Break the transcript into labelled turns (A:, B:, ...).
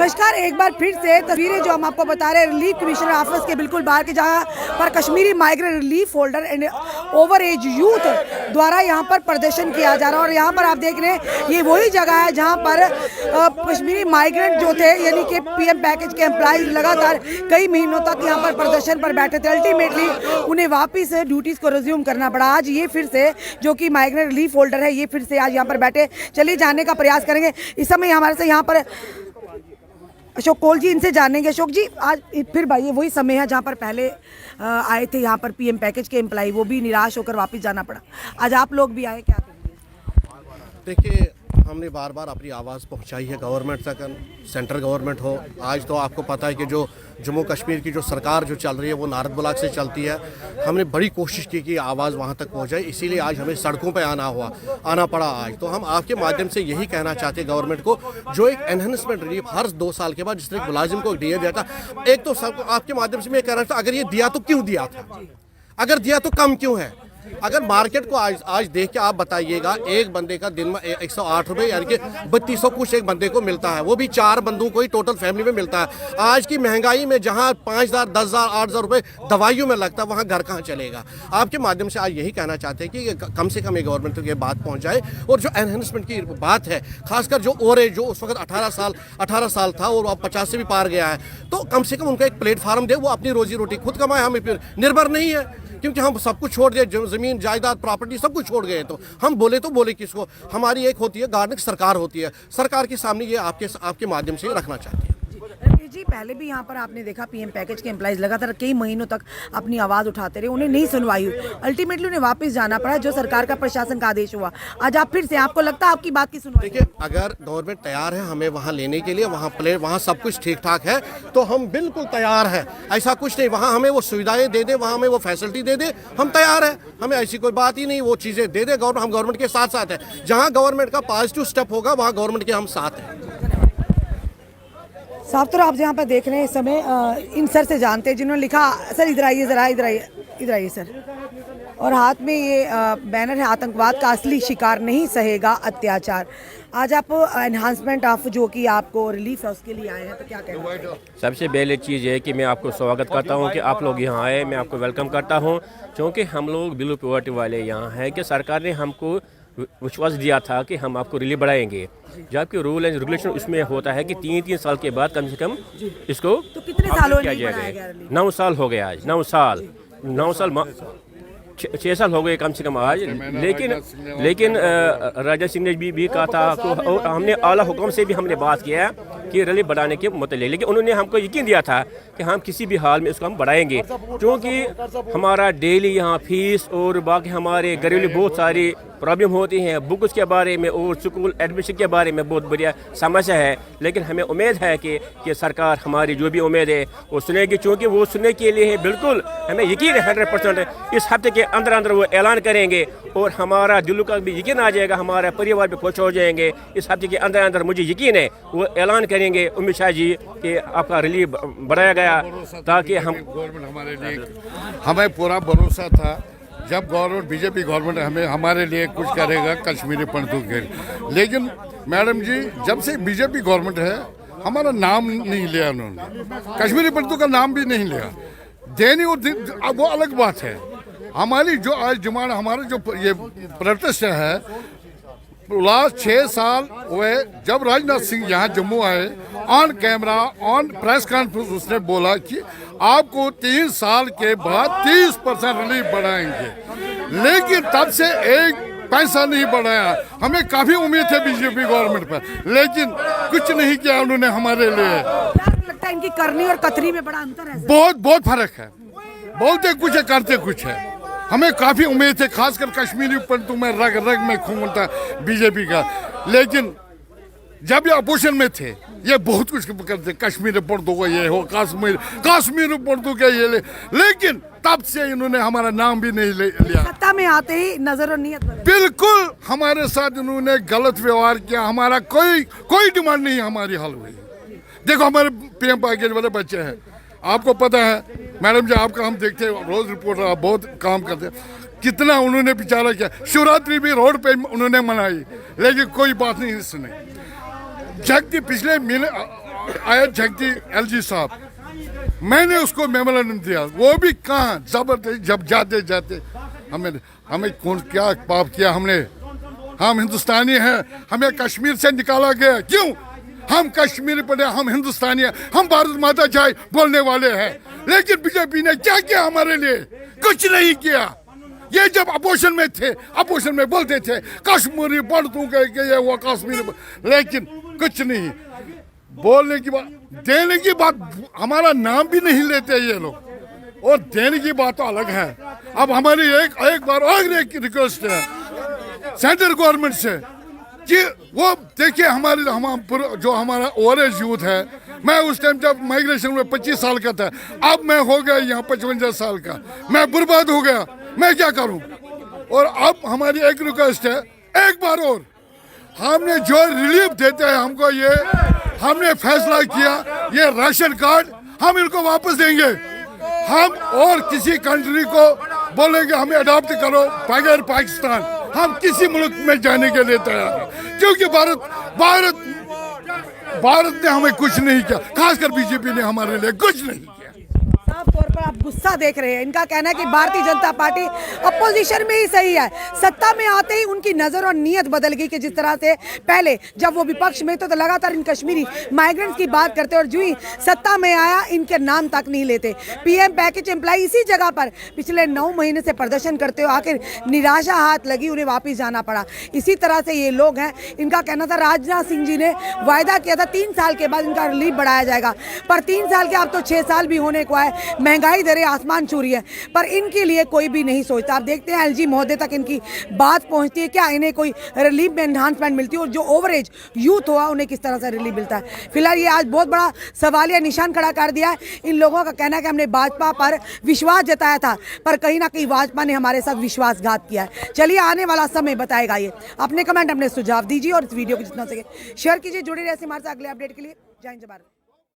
A: नमस्कार, एक बार फिर से तस्वीरें जो हम आपको बता रहे हैं रिलीफ कमिश्नर ऑफिस के बिल्कुल बाहर के, जहां पर Kashmiri migrant relief holder and over age youth द्वारा यहां पर प्रदर्शन किया जा रहा है। और यहां पर आप देख रहे हैं ये वही जगह है जहां पर कश्मीरी माइग्रेंट जो थे यानी कि पीएम पैकेज के एम्प्लॉइज लगातार कई महीनों तक यहां पर प्रदर्शन पर बैठे थे। अल्टीमेटली उन्हें वापस ड्यूटीज़ को रिज्यूम करना पड़ा। आज ये फिर से जो कि माइग्रेंट रिलीफ होल्डर है ये फिर से आज यहाँ पर बैठे, चलिए जानने का प्रयास करेंगे। इस समय हमारे से यहाँ पर अशोक कोल जी, इनसे जानेंगे। अशोक जी, आज फिर भाई ये वही समय है जहाँ पर पहले आए थे यहाँ पर पीएम पैकेज के एम्प्लॉय, वो भी निराश होकर वापस जाना पड़ा। आज आप लोग भी आए, क्या करेंगे?
B: देखिए, हमने बार बार अपनी आवाज़ पहुंचाई है गवर्नमेंट तक, सेंट्रल गवर्नमेंट हो। आज तो आपको पता है कि जो जम्मू कश्मीर की जो सरकार जो चल रही है वो नारद ब्लॉक से चलती है। हमने बड़ी कोशिश की कि आवाज़ वहां तक पहुंचाए, इसीलिए आज हमें सड़कों पे आना पड़ा आज। तो हम आपके माध्यम से यही कहना चाहते हैं गवर्नमेंट को, जो एक एनहेंसमेंट रिलीफ हर 2 साल के बाद जिस तरह मुलाजिम को दिया दिया था, एक तो सबको आपके माध्यम से मैं कह रहा था, अगर ये दिया तो क्यों दिया था, अगर दिया तो कम क्यों है। अगर मार्केट को आज देख के आप बताइएगा, एक बंदे का दिन में 108 रुपये यानी कि 3200 कुछ एक बंदे को मिलता है, वो भी 4 बंदों को ही टोटल फैमिली में मिलता है। आज की महंगाई में जहां 5000, 10,000, 8,000 रुपये दवाइयों में लगता है, वहां घर कहां चलेगा। आपके माध्यम से आज यही कहना चाहते हैं कि कम से कम ये गवर्नमेंट तक ये बात पहुंचाए। और जो एनहेंसमेंट की बात है, खासकर जो और जो उस वक्त 18 साल था और अब 50 से भी पार गया है, तो कम से कम उनको एक प्लेटफार्म दे, वो अपनी रोजी रोटी खुद कमाए, हमें फिर निर्भर नहीं है। क्योंकि हम सब कुछ छोड़ दिए, जमीन जायदाद प्रॉपर्टी सब कुछ छोड़ गए, तो हम बोले किसको। हमारी एक होती है गार्डनिंग, सरकार होती है, सरकार के सामने ये आपके माध्यम से रखना चाहते हैं।
A: जी, पहले भी यहाँ पर आपने देखा पीएम पैकेज के एम्प्लॉइज लगातार कई महीनों तक अपनी आवाज़ उठाते रहे, उन्हें नहीं सुनवाई हुई, अल्टीमेटली उन्हें वापस जाना पड़ा जो सरकार का प्रशासन का आदेश हुआ। आज आप फिर से, आपको लगता है आपकी बात की सुनवाई?
B: देखिए, अगर गवर्नमेंट तैयार है हमें वहाँ लेने के लिए, वहाँ सब कुछ ठीक ठाक है, तो हम बिल्कुल तैयार है। ऐसा कुछ नहीं, वहाँ हमें वो सुविधाएं दे दे, वहाँ हमें वो फैसिलिटी दे दे, हम तैयार है। हमें ऐसी कोई बात ही नहीं, वो चीज़ें दे दे हम गवर्नमेंट के साथ है। जहाँ गवर्नमेंट का पॉजिटिव स्टेप होगा वहाँ गवर्नमेंट के हम साथ हैं।
A: साफ तौर आप यहाँ पर देख रहे हैं इस समय इन सर से जानते हैं जिन्होंने लिखा, सर इधर आइए, इधर आइए सर, और हाथ में ये बैनर है, आतंकवाद का असली शिकार नहीं सहेगा अत्याचार। आज आप एनहांसमेंट ऑफ जो कि आपको रिलीफ है उसके लिए आए हैं, तो क्या कहेंगे?
C: सबसे पहले चीज़ है कि मैं आपको स्वागत करता हूं कि आप लोग यहां आए, मैं आपको वेलकम करता हूं, क्योंकि हम लोग बिलो पॉवर्टी वाले यहां हैं कि सरकार ने हमको विश्वास दिया था कि हम आपको रिलीफ बढ़ाएंगे, जबकि रूल एंड रेगुलेशन उसमें होता है कि 3 साल के बाद कम से कम इसको
A: तो कितने सालों
C: किया जाएगा। 9 साल हो गए आज, 9 साल 6 साल हो गए कम से कम आज। लेकिन राजा सिंह ने भी कहा था, तो हमने आला हुक्म से भी हमने बात किया कि रिलीफ बढ़ाने के मतलब, लेकिन उन्होंने हमको यकीन दिया था कि हम किसी भी हाल में इसको हम बढ़ाएंगे, क्योंकि हमारा डेली यहाँ फीस और बाकी हमारे घरेलू बहुत सारी प्रॉब्लम होती हैं, बुक्स के बारे में और स्कूल एडमिशन के बारे में बहुत बढ़िया समस्या है। लेकिन हमें उम्मीद है कि सरकार हमारी जो भी उम्मीद है वो सुनेगी, क्योंकि वो सुनने के लिए बिल्कुल हमें यकीन है 100% इस हफ्ते के अंदर वो ऐलान करेंगे और हमारा दिल का भी यकीन आ जाएगा, हमारा परिवार भी खुश हो जाएंगे। इस हफ्ते के अंदर मुझे यकीन है वो ऐलान करेंगे अमित शाह जी कि आपका रिलीफ बढ़ाया गया, ताकि हम
D: गवर्नमेंट हमारे लिए, हमें पूरा भरोसा था जब गवर्नमेंट बीजेपी गवर्नमेंट हमारे लिए कुछ करेगा कश्मीरी पंडितों के। लेकिन मैडम जी, जब से बीजेपी गवर्नमेंट है हमारा नाम नहीं लिया उन्होंने, कश्मीरी पंडितों का नाम भी नहीं लिया। देनी और वो अलग बात है। हमारी जो आज डिमांड, हमारा जो ये प्रोटेस्ट है, लास्ट 6 साल हुए जब राजनाथ सिंह यहाँ जम्मू आए, on camera on press conference उसने बोला कि आपको 3 साल के बाद 30% रिलीफ बढ़ाएंगे, लेकिन तब से एक पैसा नहीं बढ़ाया। हमें काफी उम्मीद है बीजेपी गवर्नमेंट पर, लेकिन कुछ नहीं किया उन्होंने हमारे लिए।
A: लगता है इनकी करनी और कतरी में बड़ा अंतर है?
D: बहुत फर्क है, बोलते कुछ है करते कुछ है। हमें काफी उम्मीद है, खासकर कश्मीरी पंडितों में रग में खून था बीजेपी का। लेकिन जब ये अपोजिशन में थे ये बहुत कुछ करते, कश्मीरी पंडितों को ये हो, कश्मीरी पंडितों का ये ले, लेकिन तब से इन्होंने हमारा नाम भी नहीं लिया।
A: सत्ता में आते ही नजर और नियत बदल।
D: बिल्कुल हमारे साथ इन्होंने गलत व्यवहार किया, हमारा कोई डिमांड नहीं हमारी हल हुई। देखो हमारे पीएम पैकेज वाले बच्चे हैं, आपको पता है मैडम जी, आपका हम देखते हैं रोज रिपोर्टर, आप बहुत काम करते हैं, कितना उन्होंने बेचारा किया। शिवरात्रि भी रोड पे उन्होंने मनाई, लेकिन कोई बात नहीं सुने। जबकि पिछले आया जगती एलजी साहब, मैंने उसको मेमोरेंडम दिया, वो भी कहाँ जबरदस्त, जब जाते जाते हमें कौन क्या पाप किया हमने, हम हिंदुस्तानी हैं, हमें कश्मीर से निकाला गया, क्यों? हम कश्मीरी पढ़े, हम हिंदुस्तानी हैं, हम भारत माता जय बोलने वाले हैं, लेकिन बीजेपी ने क्या किया हमारे लिए? कुछ नहीं किया। ये जब अपोजिशन में थे, अपोजिशन में बोलते थे कश्मीरी पढ़ तू के ये वो कश्मीरी, लेकिन कुछ नहीं। बोलने की बात, देने की बात, हमारा नाम भी नहीं लेते ये लोग, और देने की बात तो अलग है। अब हमारी एक बार और एक रिक्वेस्ट है सेंट्रल गवर्नमेंट से कि वो देखिए जो हमारा ओवरेज यूथ है, मैं उस टाइम जब माइग्रेशन में 25 साल का था, अब मैं हो गया यहाँ 55 साल का, मैं बर्बाद हो गया, मैं क्या करूँ? और अब हमारी एक रिक्वेस्ट है, एक बार और हमने जो रिलीफ देते हैं हमको, ये हमने फैसला किया ये राशन कार्ड हम इनको वापस देंगे। हम और किसी कंट्री को बोलेंगे हमें अडॉप्ट करो बगैर पाकिस्तान, हम किसी मुल्क में जाने के लिए तैयार हैं, क्योंकि भारत ने हमें कुछ नहीं किया, खासकर बीजेपी ने हमारे लिए कुछ नहीं किया।
A: साफ तौर पर आप गुस्सा देख रहे हैं। इनका कहना है कि भारतीय जनता पार्टी अपोजिशन में ही सही है, सत्ता में आते ही उनकी नजर और नीयत बदल गई कि जिस तरह से पहले जब वो विपक्ष में तो लगातार इन कश्मीरी माइग्रेंट्स की बात करते और जो ही सत्ता में आया इनके नाम तक नहीं लेते। पीएम पैकेज एम्प्लॉय इसी जगह पर पिछले 9 महीने से प्रदर्शन करते हो, आखिर निराशा हाथ लगी, उन्हें वापिस जाना पड़ा। इसी तरह से ये लोग हैं। इनका कहना था राजनाथ सिंह जी ने वायदा किया था 3 साल के बाद इनका रिलीफ बढ़ाया जाएगा, पर 3 साल के अब तो 6 साल भी होने को है, महंगाई दरें आसमान छू रही है, पर इनके लिए कोई भी नहीं सोचता। आप देखते हैं एलजी महोदय तक इनकी बात पहुंचती है, क्या इन्हें कोई रिलीफ में एनहांसमेंट मिलती है, और जो ओवरेज यूथ हुआ उन्हें किस तरह से रिलीफ मिलता है। फिलहाल ये आज बहुत बड़ा सवालिया निशान खड़ा कर दिया है। इन लोगों का कहना है कि हमने भाजपा पर विश्वास जताया था, पर कहीं ना कहीं भाजपा ने हमारे साथ विश्वासघात किया है। चलिए आने वाला समय बताएगा। ये अपने कमेंट अपने सुझाव दीजिए और इस वीडियो को जितना सके शेयर कीजिए। जुड़े रहिए हमारे साथ अगले अपडेट के लिए। जय हिंद, जय भारत।